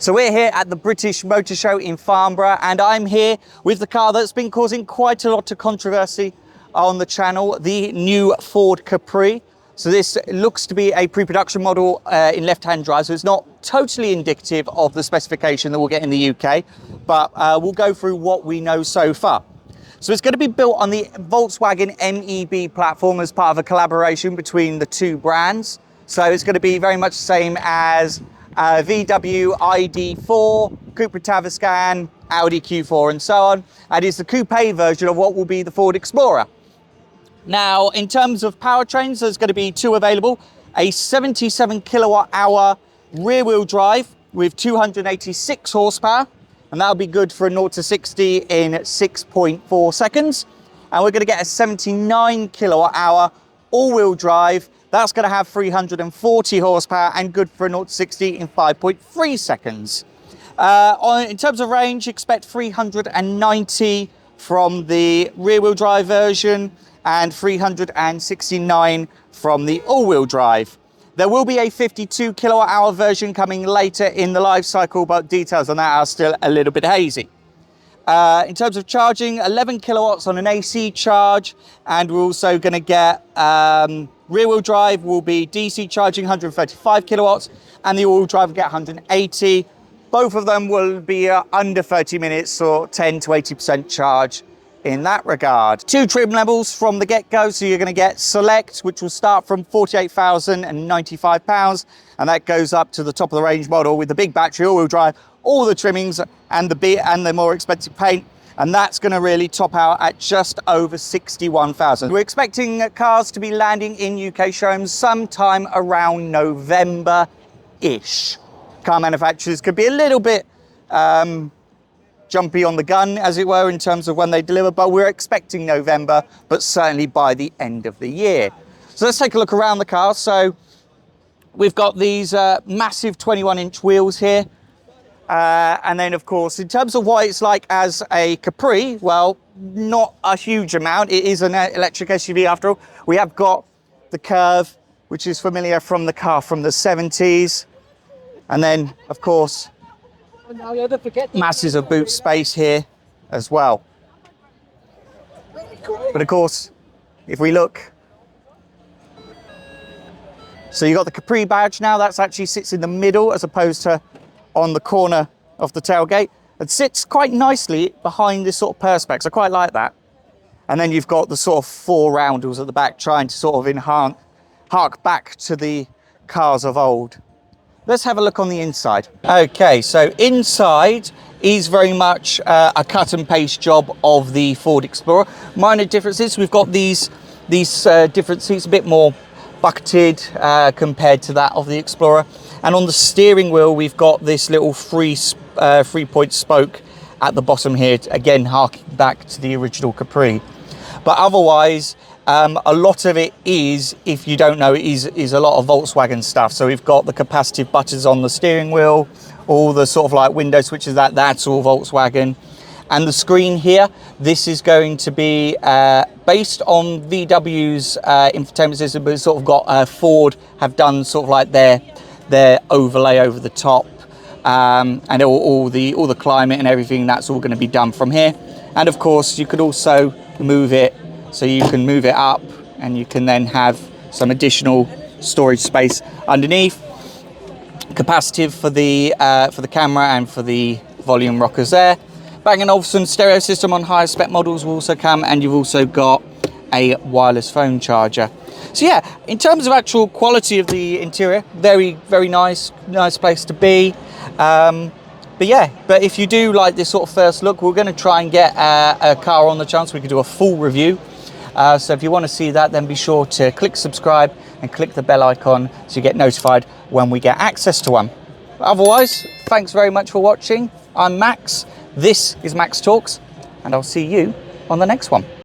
So we're here at the British Motor Show in Farnborough, and I'm here with the car that's been causing quite a lot of controversy on the channel, the new Ford Capri. So this looks to be a pre-production model in left-hand drive, so it's not totally indicative of the specification that we'll get in the UK, but we'll go through what we know so far. So it's going to be built on the Volkswagen MEB platform as part of a collaboration between the two brands. So it's going to be very much the same as VW ID4, Cupra Tavascan, Audi Q4 and so on. And it's the coupe version of what will be the Ford Explorer. Now, in terms of powertrains, there's going to be two available. A 77 kilowatt hour rear wheel drive with 286 horsepower. And that'll be good for a 0 to 60 in 6.4 seconds. And we're going to get a 79 kilowatt hour all wheel drive. That's going to have 340 horsepower and good for a 0 to 60 in 5.3 seconds. In terms of range, expect 390 from the rear wheel drive version and 369 from the all wheel drive. There will be a 52 kilowatt hour version coming later in the life cycle, but details on that are still a little bit hazy. In terms of charging, 11 kilowatts on an AC charge, and we're also going to get rear wheel drive will be DC charging 135 kilowatts, and the all wheel drive will get 180. Both of them will be under 30 minutes or 10 to 80% charge in that regard. Two trim levels from the get-go, so you're going to get Select, which will start from £48,095, and that goes up to the top of the range model with the big battery, all-wheel drive, all the trimmings and the more expensive paint, and that's going to really top out at just over 61,000. We're expecting cars to be landing in UK showrooms sometime around November-ish. Car manufacturers could be a little bit jumpy on the gun, as it were, in terms of when they deliver, but we're expecting November, but certainly by the end of the year. So let's take a look around the car. So we've got these massive 21-inch wheels here. And then, of course, in terms of what it's like as a Capri, well, not a huge amount. It is an electric SUV after all. We have got the curve, which is familiar from the car from the 70s. And then, of course, masses of boot space here as well. But of course, if we look, so you've got the Capri badge now, that's actually sits in the middle as opposed to on the corner of the tailgate. It sits quite nicely behind this sort of perspex. I quite like that. And then you've got the sort of four roundels at the back trying to sort of hark back to the cars of old. Let's have a look on the inside. Okay, so inside is very much a cut and paste job of the Ford Explorer. Minor differences, we've got these different seats, a bit more bucketed compared to that of the Explorer. And on the steering wheel, we've got this little three-point spoke at the bottom here, again, harking back to the original Capri. But otherwise, a lot of it is, if you don't know, is a lot of Volkswagen stuff. So we've got the capacitive buttons on the steering wheel, all the sort of like window switches, that's all Volkswagen. And the screen here, this is going to be based on VW's infotainment system, but it's sort of got Ford have done sort of like their overlay over the top, and all the climate and everything, that's all going to be done from here. And of course, you could also move it. So you can move it up and you can then have some additional storage space underneath. Capacitive for the camera and for the volume rockers there. Bang & Olufsen stereo system on higher spec models will also come, and you've also got a wireless phone charger. So yeah, in terms of actual quality of the interior, very, very nice place to be. But if you do like this sort of first look, we're going to try and get a car on the chance. We could do a full review. So if you want to see that, then be sure to click subscribe and click the bell icon so you get notified when we get access to one. But otherwise, thanks very much for watching. I'm Max. This is Max Talks, and I'll see you on the next one.